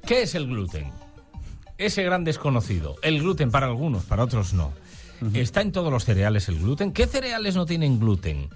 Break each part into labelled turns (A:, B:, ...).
A: ¿Qué es el gluten? Ese gran desconocido. El gluten para algunos, para otros no. ¿Está en todos los cereales el gluten? ¿Qué cereales no tienen gluten?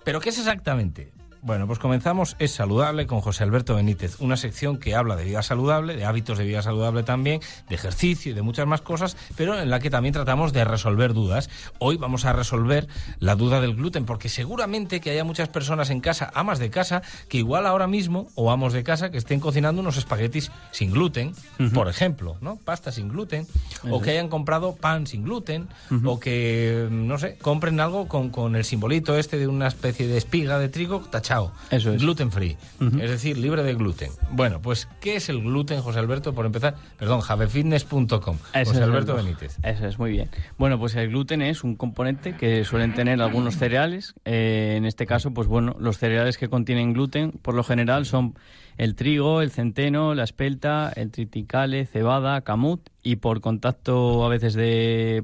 A: ¿Pero qué es exactamente? Bueno, pues comenzamos Es Saludable con José Alberto Benítez, una sección que habla de vida saludable, de hábitos de vida saludable también, de ejercicio y de muchas más cosas, pero en la que también tratamos de resolver dudas. Hoy vamos a resolver la duda del gluten, porque seguramente que haya muchas personas en casa, amas de casa, que igual ahora mismo, o amos de casa, que estén cocinando unos espaguetis sin gluten, por ejemplo, ¿no? Pasta sin gluten, o que hayan comprado pan sin gluten, o que, no sé, compren algo con el simbolito este de una especie de espiga de trigo tachado. Eso es. Gluten free, es decir, libre de gluten. Bueno, pues, ¿qué es el gluten, José Alberto? Por empezar, perdón, javefitness.com. José Alberto Benítez.
B: Eso es, muy bien. Bueno, pues el gluten es un componente que suelen tener algunos cereales. En este caso, pues bueno, los cereales que contienen gluten, por lo general, son el trigo, el centeno, la espelta, el triticale, cebada, camut y por contacto a veces de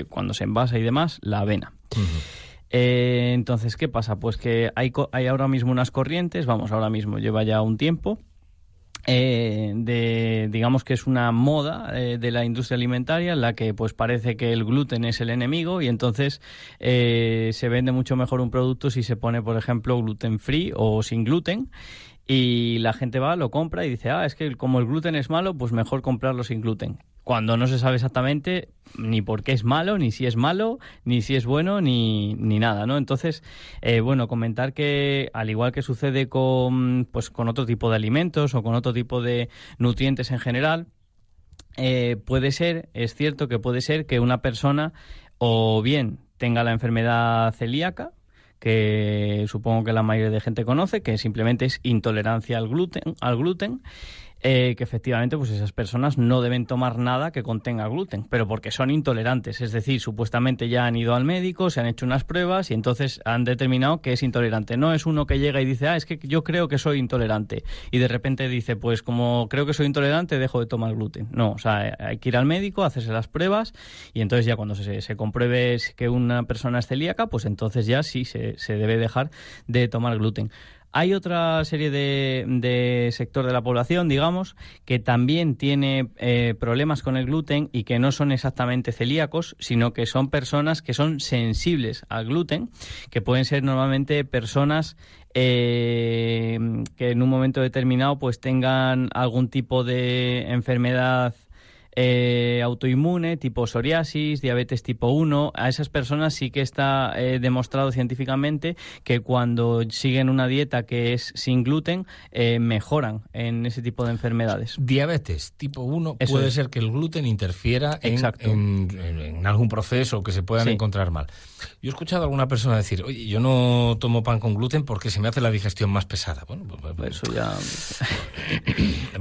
B: cuando se envasa y demás, la avena. Entonces, ¿qué pasa? Pues que hay ahora mismo unas corrientes, ahora mismo lleva ya un tiempo, digamos que es una moda de la industria alimentaria en la que pues parece que el gluten es el enemigo y entonces se vende mucho mejor un producto si se pone, por ejemplo, gluten free o sin gluten. Y la gente va, lo compra y dice, es que como el gluten es malo, pues mejor comprarlo sin gluten. Cuando no se sabe exactamente ni por qué es malo, ni si es malo, ni si es bueno, ni nada, ¿no? Entonces, comentar que al igual que sucede con otro tipo de alimentos o con otro tipo de nutrientes en general, es cierto que puede ser que una persona o bien tenga la enfermedad celíaca, que supongo que la mayoría de gente conoce, que simplemente es intolerancia al gluten, que efectivamente pues esas personas no deben tomar nada que contenga gluten, pero porque son intolerantes, es decir, supuestamente ya han ido al médico, se han hecho unas pruebas y entonces han determinado que es intolerante. No es uno que llega y dice, es que yo creo que soy intolerante y de repente dice, pues como creo que soy intolerante dejo de tomar gluten. No, o sea, hay que ir al médico, hacerse las pruebas y entonces ya cuando se compruebe que una persona es celíaca, pues entonces ya sí se debe dejar de tomar gluten. Hay otra serie de sector de la población, digamos, que también tiene problemas con el gluten y que no son exactamente celíacos, sino que son personas que son sensibles al gluten, que pueden ser normalmente personas que en un momento determinado pues tengan algún tipo de enfermedad autoinmune, tipo psoriasis, diabetes tipo 1, a esas personas sí que está demostrado científicamente que cuando siguen una dieta que es sin gluten, mejoran en ese tipo de enfermedades.
A: Diabetes tipo 1, puede ser que el gluten interfiera en algún proceso que se puedan encontrar mal. Yo he escuchado a alguna persona decir, oye, yo no tomo pan con gluten porque se me hace la digestión más pesada. Bueno, pues
B: eso ya...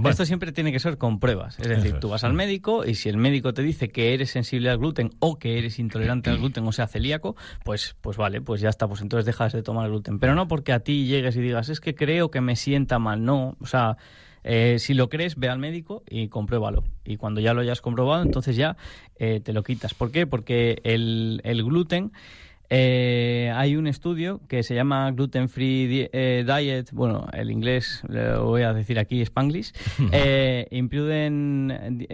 B: Esto siempre tiene que ser con pruebas, es decir, tú vas al médico y si el médico te dice que eres sensible al gluten o que eres intolerante al gluten, o sea, celíaco, pues vale, pues ya está, pues entonces dejas de tomar gluten. Pero no porque a ti llegues y digas, es que creo que me sienta mal, no, o sea, si lo crees, ve al médico y compruébalo. Y cuando ya lo hayas comprobado, entonces ya te lo quitas. ¿Por qué? Porque el gluten... hay un estudio que se llama Gluten Free Diet, el inglés lo voy a decir aquí, Spanglish, Improving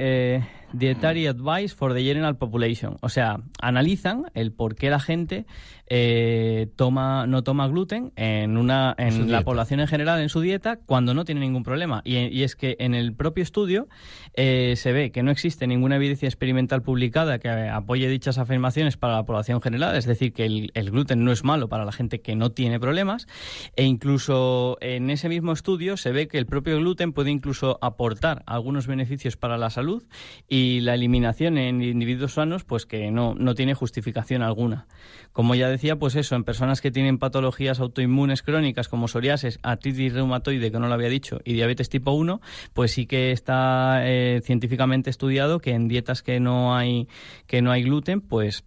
B: Dietary Advice for the General Population. O sea, analizan el por qué la gente no toma gluten en la población en general en su dieta cuando no tiene ningún problema. Y es que en el propio estudio se ve que no existe ninguna evidencia experimental publicada que apoye dichas afirmaciones para la población general, es decir, que el gluten no es malo para la gente que no tiene problemas, e incluso en ese mismo estudio se ve que el propio gluten puede incluso aportar algunos beneficios para la salud y la eliminación en individuos sanos pues que no tiene justificación alguna. Como ya decía, pues eso, en personas que tienen patologías autoinmunes crónicas como psoriasis, artritis reumatoide, que no lo había dicho, y diabetes tipo 1, pues sí que está científicamente estudiado que en dietas que no hay gluten, pues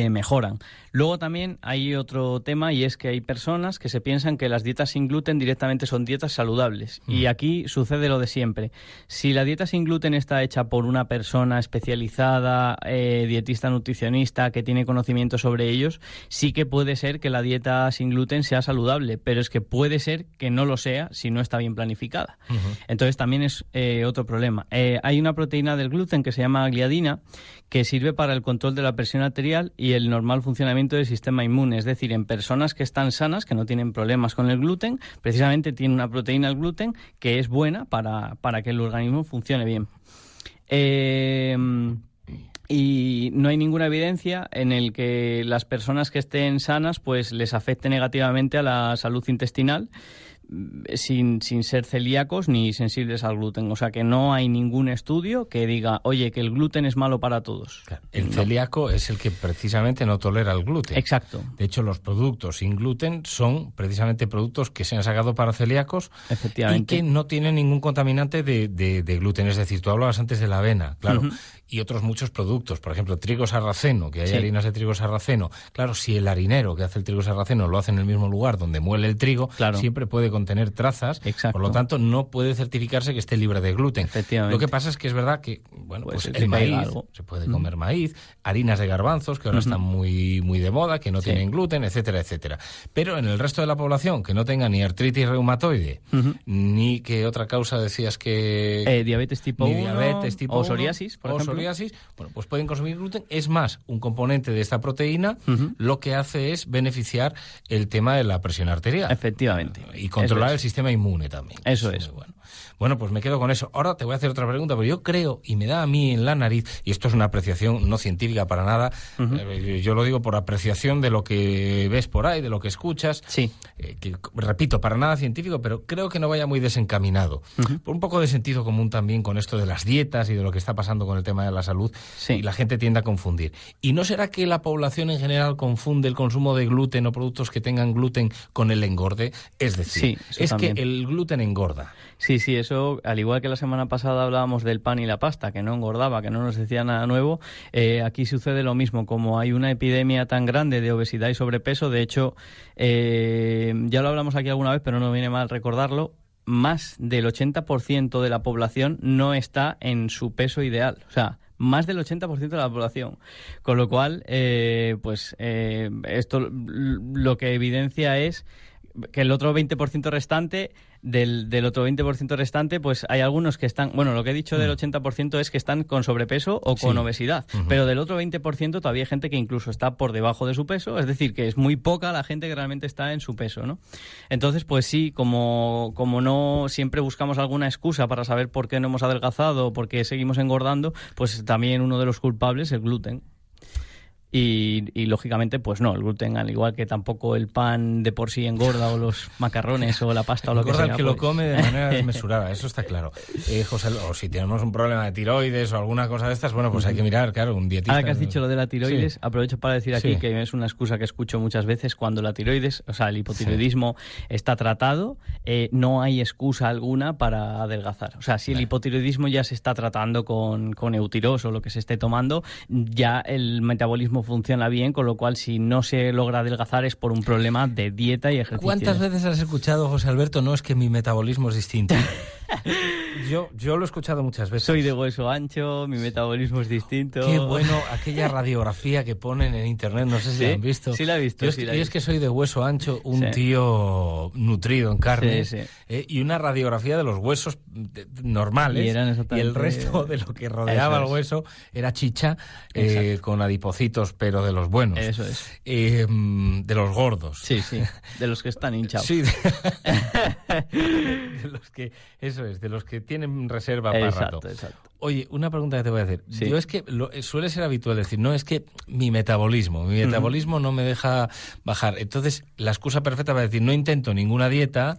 B: mejoran. Luego también hay otro tema, y es que hay personas que se piensan que las dietas sin gluten directamente son dietas saludables. Y aquí sucede lo de siempre. Si la dieta sin gluten está hecha por una persona especializada, dietista, nutricionista, que tiene conocimiento sobre ellos, sí que puede ser que la dieta sin gluten sea saludable, pero es que puede ser que no lo sea si no está bien planificada. Entonces también es otro problema. Hay una proteína del gluten que se llama gliadina, que sirve para el control de la presión arterial y el normal funcionamiento del sistema inmune. Es decir, en personas que están sanas, que no tienen problemas con el gluten, precisamente tiene una proteína el gluten que es buena para que el organismo funcione bien. Y no hay ninguna evidencia en el que las personas que estén sanas pues les afecte negativamente a la salud intestinal, sin ser celíacos ni sensibles al gluten. O sea que no hay ningún estudio que diga, oye, que el gluten es malo para todos.
A: Claro, el celíaco es el que precisamente no tolera el gluten.
B: Exacto.
A: De hecho, los productos sin gluten son precisamente productos que se han sacado para celíacos y que no tienen ningún contaminante de gluten. Es decir, tú hablabas antes de la avena, claro, y otros muchos productos. Por ejemplo, trigo sarraceno, que hay harinas de trigo sarraceno. Claro, si el harinero que hace el trigo sarraceno lo hace en el mismo lugar donde muele el trigo, siempre puede contener trazas. Por lo tanto, no puede certificarse que esté libre de gluten. Lo que pasa es que es verdad que, bueno, pues el maíz, se puede comer maíz, harinas de garbanzos, que ahora están muy, muy de moda, que no tienen gluten, etcétera, etcétera. Pero en el resto de la población, que no tenga ni artritis reumatoide, ni que otra causa decías que...
B: diabetes tipo 1,
A: diabetes tipo
B: o
A: 1,
B: psoriasis, por ejemplo.
A: Bueno, pues pueden consumir gluten. Es más, un componente de esta proteína lo que hace es beneficiar el tema de la presión arterial.
B: Efectivamente.
A: Y controlar el sistema inmune también.
B: Eso es.
A: Bueno, pues me quedo con eso. Ahora te voy a hacer otra pregunta, pero yo creo, y me da a mí en la nariz, y esto es una apreciación no científica para nada, yo lo digo por apreciación de lo que ves por ahí, de lo que escuchas, que, repito, para nada científico, pero creo que no vaya muy desencaminado. Por un poco de sentido común también con esto de las dietas y de lo que está pasando con el tema de la salud, y la gente tiende a confundir. ¿Y no será que la población en general confunde el consumo de gluten o productos que tengan gluten con el engorde? Es decir, es también que el gluten engorda.
B: Sí, eso, al igual que la semana pasada hablábamos del pan y la pasta, que no engordaba, que no nos decía nada nuevo, aquí sucede lo mismo. Como hay una epidemia tan grande de obesidad y sobrepeso, de hecho, ya lo hablamos aquí alguna vez, pero no viene mal recordarlo, más del 80% de la población no está en su peso ideal. O sea, más del 80% de la población. Con lo cual, esto lo que evidencia es que el otro 20% restante, del otro 20% restante, pues hay algunos que están, bueno, lo que he dicho del 80% es que están con sobrepeso o con obesidad, pero del otro 20% todavía hay gente que incluso está por debajo de su peso, es decir, que es muy poca la gente que realmente está en su peso, ¿no? Entonces, pues sí, como no siempre buscamos alguna excusa para saber por qué no hemos adelgazado o por qué seguimos engordando, pues también uno de los culpables es el gluten. Y lógicamente, pues no, el gluten, al igual que tampoco el pan de por sí engorda, o los macarrones, o la pasta, o lo que sea.
A: Engorda el que lo come de manera desmesurada, eso está claro. José, o si tenemos un problema de tiroides o alguna cosa de estas, bueno, pues hay que mirar, claro, un dietista.
B: Ahora que has dicho lo de la tiroides, aprovecho para decir aquí que es una excusa que escucho muchas veces cuando la tiroides, o sea, el hipotiroidismo está tratado, no hay excusa alguna para adelgazar. O sea, si el hipotiroidismo ya se está tratando con eutirox o lo que se esté tomando, ya el metabolismo funciona bien, con lo cual si no se logra adelgazar es por un problema de dieta y ejercicio.
A: ¿Cuántas veces has escuchado, José Alberto, no es que mi metabolismo es distinto? Yo lo he escuchado muchas veces.
B: Soy de hueso ancho, mi metabolismo es distinto.
A: Qué bueno aquella radiografía que ponen en internet, no sé si la han visto.
B: Sí la he visto.
A: Yo es que soy de hueso ancho, un tío nutrido en carne, y una radiografía de los huesos normales, y el resto de lo que rodeaba el hueso era chicha, con adipocitos, pero de los buenos.
B: Eso es.
A: De los gordos.
B: Sí, de los que están hinchados.
A: Sí, de los que, eso es, de los que tienen reserva para rato.
B: Exacto.
A: Oye, una pregunta que te voy a hacer. Yo es que suele ser habitual decir, no, es que mi metabolismo no me deja bajar. Entonces, la excusa perfecta para decir, no intento ninguna dieta,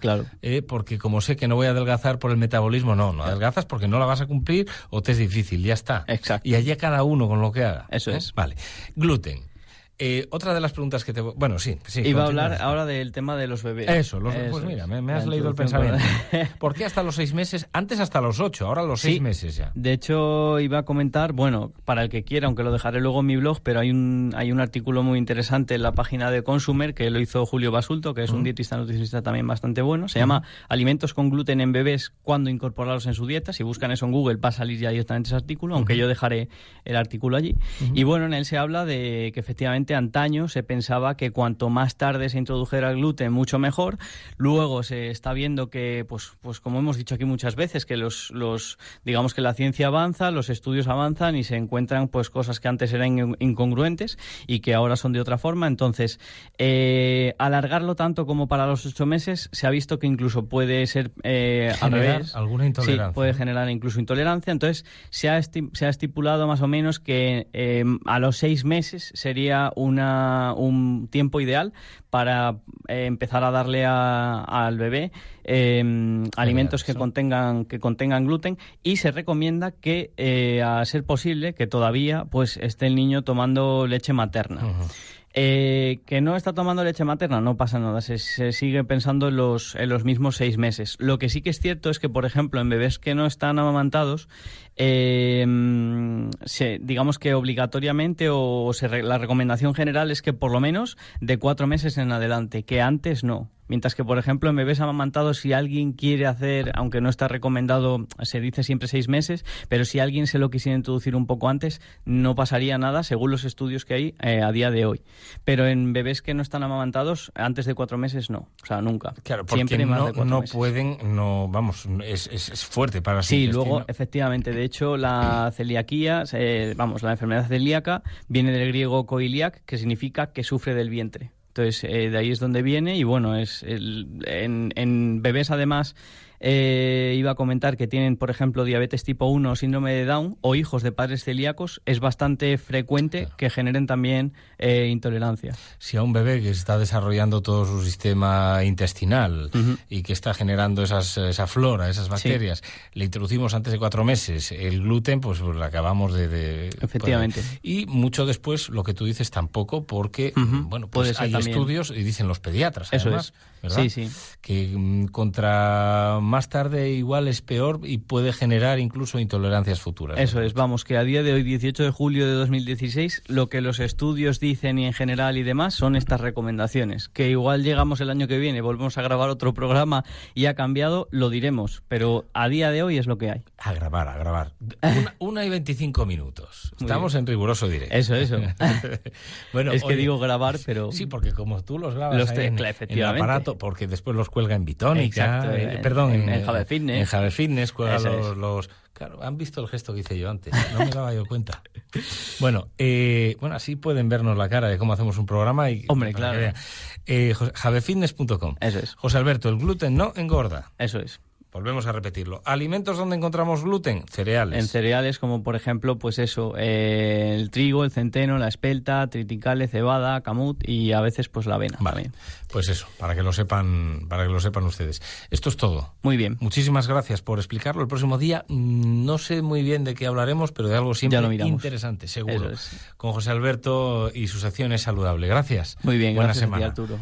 A: porque como sé que no voy a adelgazar por el metabolismo, no adelgazas porque no la vas a cumplir o te es difícil, ya está.
B: Exacto.
A: Y allá cada uno con lo que haga.
B: Eso es.
A: Vale. Gluten. Otra de las preguntas que te... Bueno, sí.
B: Iba a hablar ahora del tema de los bebés.
A: Eso, pues mira, me has leído el pensamiento. ¿Por qué hasta los 6 meses? Antes hasta los 8, ahora los 6 meses ya.
B: De hecho, iba a comentar, bueno, para el que quiera, aunque lo dejaré luego en mi blog, pero hay un artículo muy interesante en la página de Consumer que lo hizo Julio Basulto, que es un dietista nutricionista también bastante bueno. Se llama Alimentos con gluten en bebés, cuándo incorporarlos en su dieta. Si buscan eso en Google va a salir ya directamente ese artículo, aunque yo dejaré el artículo allí. Y bueno, en él se habla de que efectivamente antaño se pensaba que cuanto más tarde se introdujera el gluten, mucho mejor. Luego se está viendo que, pues como hemos dicho aquí muchas veces, que digamos que la ciencia avanza, los estudios avanzan y se encuentran pues cosas que antes eran incongruentes y que ahora son de otra forma. Entonces, alargarlo tanto como para los 8 meses se ha visto que incluso puede ser al revés.
A: Alguna intolerancia.
B: Sí, puede generar incluso intolerancia. Entonces, se ha estipulado más o menos que a los 6 meses sería un tiempo ideal para empezar a darle al bebé alimentos que contengan gluten, y se recomienda que a ser posible que todavía pues esté el niño tomando leche materna. Que no está tomando leche materna, no pasa nada, se sigue pensando en los mismos 6 meses. Lo que sí que es cierto es que, por ejemplo, en bebés que no están amamantados, digamos que obligatoriamente la recomendación general es que por lo menos de 4 meses en adelante, que antes no. Mientras que, por ejemplo, en bebés amamantados, si alguien quiere hacer, aunque no está recomendado, se dice siempre 6 meses, pero si alguien se lo quisiera introducir un poco antes, no pasaría nada, según los estudios que hay a día de hoy. Pero en bebés que no están amamantados, antes de 4 meses no, o sea, nunca.
A: Claro, porque siempre más de 4 meses. Es fuerte para su intestino.
B: Sí, luego, efectivamente, de hecho, la celiaquía, la enfermedad celíaca, viene del griego koiliak, que significa que sufre del vientre. Entonces, de ahí es donde viene y bueno, en bebés además iba a comentar que tienen, por ejemplo, diabetes tipo 1 o síndrome de Down o hijos de padres celíacos, es bastante frecuente que generen también intolerancia.
A: Si a un bebé que está desarrollando todo su sistema intestinal y que está generando esa flora, esas bacterias, le introducimos antes de 4 meses el gluten, pues lo acabamos de
B: efectivamente.
A: Y mucho después, lo que tú dices tampoco, porque bueno, pues hay estudios y dicen los pediatras, además, ¿verdad?
B: Sí.
A: Que contra más tarde igual es peor y puede generar incluso intolerancias futuras.
B: Eso es, vamos, que a día de hoy, 18 de julio de 2016, lo que los estudios dicen y en general y demás son estas recomendaciones. Que igual llegamos el año que viene, volvemos a grabar otro programa y ha cambiado, lo diremos, pero a día de hoy es lo que hay.
A: A grabar. 1:25 minutos. Estamos en riguroso directo.
B: Eso.
A: Bueno,
B: es que digo grabar, pero...
A: Sí, porque como tú los grabas en el aparato, porque después los cuelga en Bitónica.
B: Exacto, en Jave Fitness.
A: En Jave Fitness cuelga los... Claro, han visto el gesto que hice yo antes, no me daba yo cuenta. Bueno, así pueden vernos la cara de cómo hacemos un programa.
B: Hombre, claro.
A: Javefitness.com.
B: Eso es.
A: José Alberto, el gluten no engorda.
B: Eso es.
A: Volvemos a repetirlo. ¿Alimentos donde encontramos gluten? Cereales.
B: En cereales como, por ejemplo, pues eso, el trigo, el centeno, la espelta, triticale, cebada, camut y a veces pues la avena.
A: Vale, también. Pues eso, para que lo sepan ustedes. Esto es todo.
B: Muy bien.
A: Muchísimas gracias por explicarlo. El próximo día no sé muy bien de qué hablaremos, pero de algo siempre interesante, seguro. Con José Alberto y su sección Es Saludable. Gracias.
B: Muy bien,
A: Buena
B: gracias
A: semana.
B: a ti, Arturo.